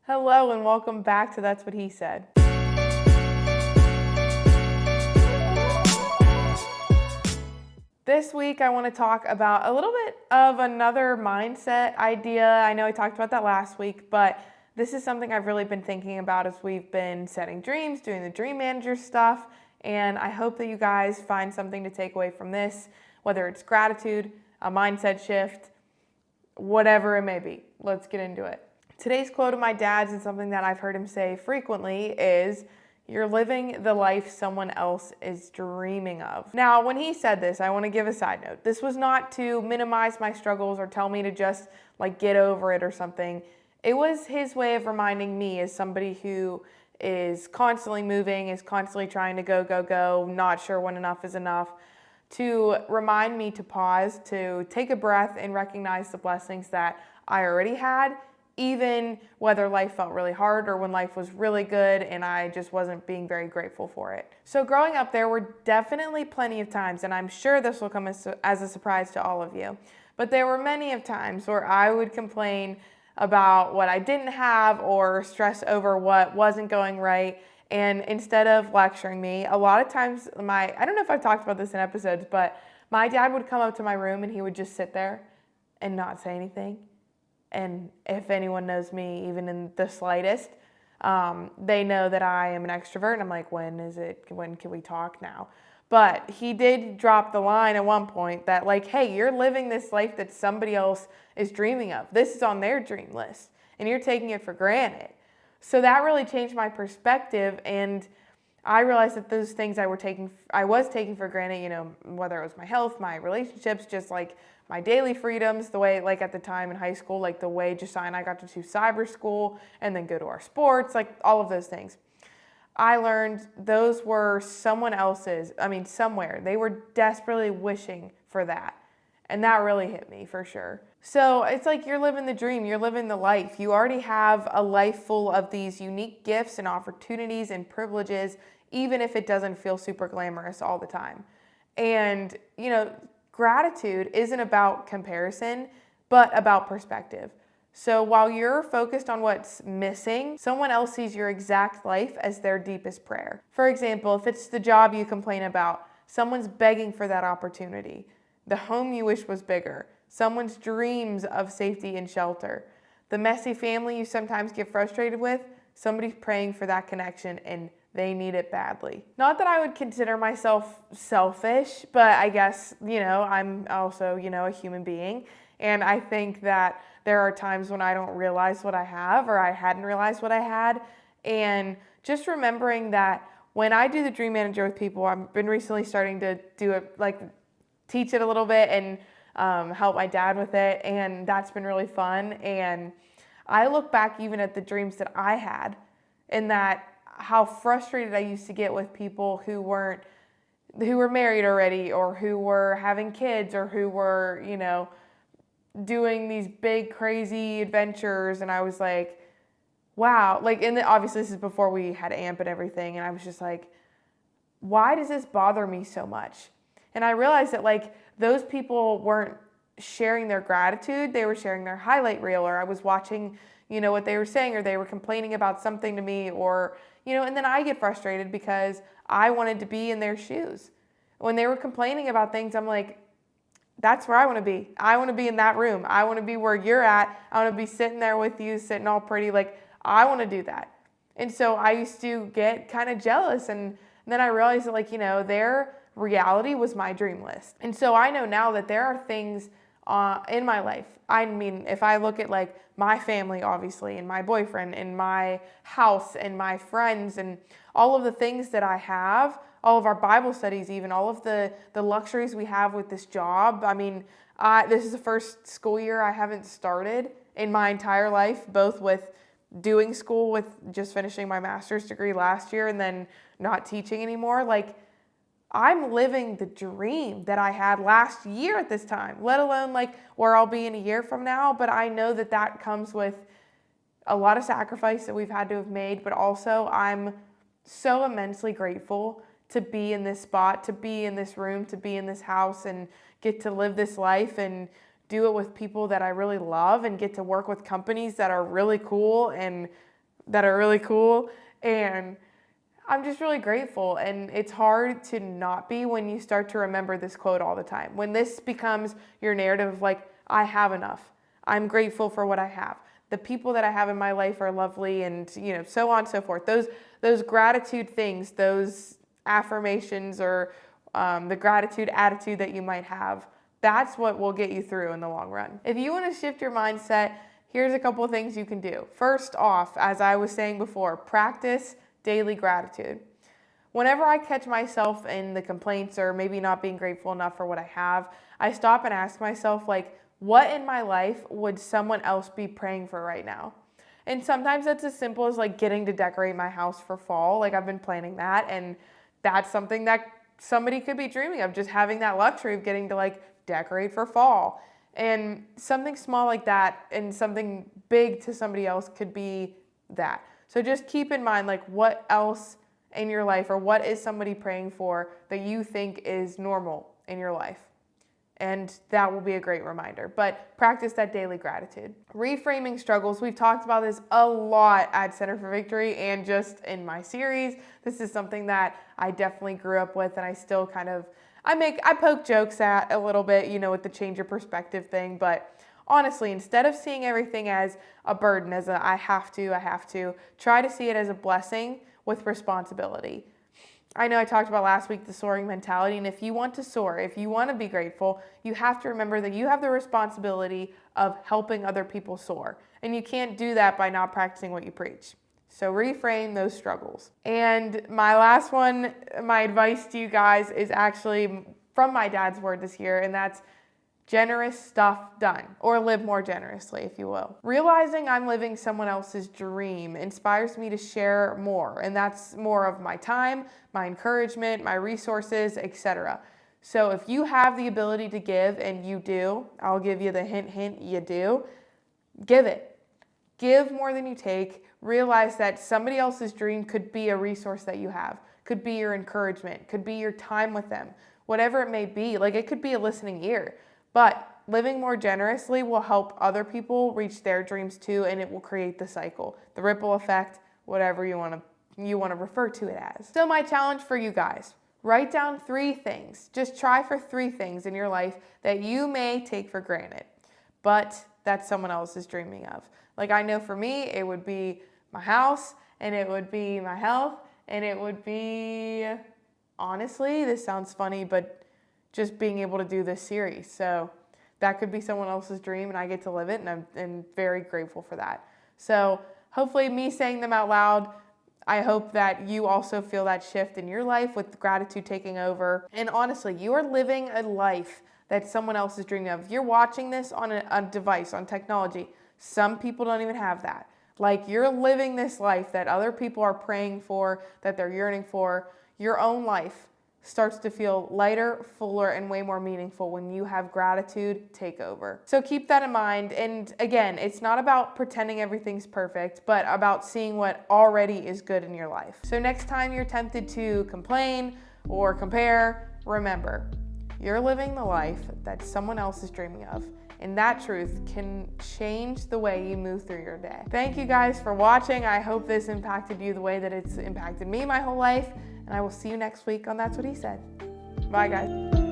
Hello and welcome back to That's What He Said. This week I want to talk about a little bit of another mindset idea. I know I talked about that last week, but this is something I've really been thinking about as we've been setting dreams, doing the dream manager stuff, and I hope that you guys find something to take away from this, whether it's gratitude, a mindset shift, whatever it may be. Let's get into it. Today's quote of my dad's, and something that I've heard him say frequently, is, "You're living the life someone else is dreaming of." Now, when he said this, I want to give a side note. This was not to minimize my struggles or tell me to just get over it or something. It was his way of reminding me, as somebody who is constantly moving, is constantly trying to go, not sure when enough is enough, to remind me to pause, to take a breath and recognize the blessings that I already had, even whether life felt really hard or when life was really good and I just wasn't being very grateful for it. So growing up, there were definitely plenty of times, and I'm sure this will come as a surprise to all of you, but there were many of times where I would complain about what I didn't have or stress over what wasn't going right. And instead of lecturing me, a lot of times I don't know if I've talked about this in episodes, but my dad would come up to my room and he would just sit there and not say anything. And if anyone knows me, even in the slightest, they know that I am an extrovert. And I'm like, when can we talk now? But he did drop the line at one point that hey, you're living this life that somebody else is dreaming of. This is on their dream list and you're taking it for granted. So that really changed my perspective, and I realized that those things I was taking for granted, whether it was my health, my relationships, just my daily freedoms, the way at the time in high school, the way Josiah and I got to do cyber school and then go to our sports, all of those things. I learned those were someone else's, somewhere. They were desperately wishing for that. And that really hit me for sure. So it's you're living the dream, you're living the life. You already have a life full of these unique gifts and opportunities and privileges, even if it doesn't feel super glamorous all the time. And, gratitude isn't about comparison, but about perspective. So while you're focused on what's missing, someone else sees your exact life as their deepest prayer. For example, if it's the job you complain about, someone's begging for that opportunity. The home you wish was bigger. Someone's dreams of safety and shelter. The messy family you sometimes get frustrated with, somebody's praying for that connection and they need it badly. Not that I would consider myself selfish, but I guess, I'm also, a human being. And I think that there are times when I don't realize what I have, or I hadn't realized what I had. And just remembering that when I do the Dream Manager with people, I've been recently starting to do it, teach it a little bit and help my dad with it. And that's been really fun. And I look back even at the dreams that I had, and that how frustrated I used to get with people who were married already, or who were having kids, or who were, doing these big crazy adventures. And I was like, wow, and obviously this is before we had AMP and everything. And I was just like, why does this bother me so much? And I realized that those people weren't sharing their gratitude, they were sharing their highlight reel, or I was watching, what they were saying, or they were complaining about something to me, or, and then I get frustrated because I wanted to be in their shoes. When they were complaining about things, I'm like, that's where I want to be. I want to be in that room. I want to be where you're at. I want to be sitting there with you, sitting all pretty. I want to do that. And so I used to get kind of jealous. And then I realized that, their reality was my dream list. And so I know now that there are things in my life. If I look at my family, obviously, and my boyfriend, and my house, and my friends, and all of the things that I have, all of our Bible studies, even all of the luxuries we have with this job. This is the first school year I haven't started in my entire life, both with doing school, with just finishing my master's degree last year, and then not teaching anymore. I'm living the dream that I had last year at this time, let alone where I'll be in a year from now. But I know that comes with a lot of sacrifice that we've had to have made, but also I'm so immensely grateful to be in this spot, to be in this room, to be in this house, and get to live this life and do it with people that I really love, and get to work with companies that are really cool, and that are really cool. And I'm just really grateful. And it's hard to not be when you start to remember this quote all the time. When this becomes your narrative of like, I have enough. I'm grateful for what I have. The people that I have in my life are lovely, and so on and so forth. Those gratitude things, those affirmations, or the gratitude attitude that you might have, that's what will get you through in the long run. If you want to shift your mindset, here's a couple of things you can do. First off, as I was saying before, practice daily gratitude. Whenever I catch myself in the complaints or maybe not being grateful enough for what I have, I stop and ask myself, like, what in my life would someone else be praying for right now? And sometimes that's as simple as like getting to decorate my house for fall. Like, I've been planning that, and that's something that somebody could be dreaming of, just having that luxury of getting to like decorate for fall. And something small like that and something big to somebody else could be that. So just keep in mind, like, what else in your life, or what is somebody praying for that you think is normal in your life? And that will be a great reminder. But practice that daily gratitude. Reframing struggles. We've talked about this a lot at Center for Victory and just in my series. This is something that I definitely grew up with, and I still kind of, I poke jokes at a little bit, with the change your perspective thing. But honestly, instead of seeing everything as a burden, as a I have to, try to see it as a blessing with responsibility. I know I talked about last week the soaring mentality, and if you want to soar, if you want to be grateful, you have to remember that you have the responsibility of helping other people soar. And you can't do that by not practicing what you preach. So reframe those struggles. And my last one, my advice to you guys, is actually from my dad's word this year, and that's generous stuff done, or live more generously, if you will. Realizing I'm living someone else's dream inspires me to share more, and that's more of my time, my encouragement, my resources, etc. So if you have the ability to give, and you do, I'll give you the hint, you do, give it. Give more than you take. Realize that somebody else's dream could be a resource that you have, could be your encouragement, could be your time with them, whatever it may be. Like, it could be a listening ear. But living more generously will help other people reach their dreams too, and it will create the cycle, the ripple effect, whatever you want to refer to it as. So my challenge for you guys, write down 3 things. Just try for 3 things in your life that you may take for granted, but that someone else is dreaming of. Like, I know for me, it would be my house, and it would be my health, and it would be, honestly, this sounds funny, but just being able to do this series. So that could be someone else's dream, and I get to live it, and I'm very grateful for that. So hopefully me saying them out loud, I hope that you also feel that shift in your life with gratitude taking over. And honestly, you are living a life that someone else is dreaming of. If you're watching this on a device, on technology, some people don't even have that. Like, you're living this life that other people are praying for, that they're yearning for. Your own life starts to feel lighter, fuller, and way more meaningful when you have gratitude take over. So keep that in mind. And again, it's not about pretending everything's perfect, but about seeing what already is good in your life. So next time you're tempted to complain or compare, remember, you're living the life that someone else is dreaming of. And that truth can change the way you move through your day. Thank you guys for watching. I hope this impacted you the way that it's impacted me my whole life. And I will see you next week on That's What He Said. Bye, guys.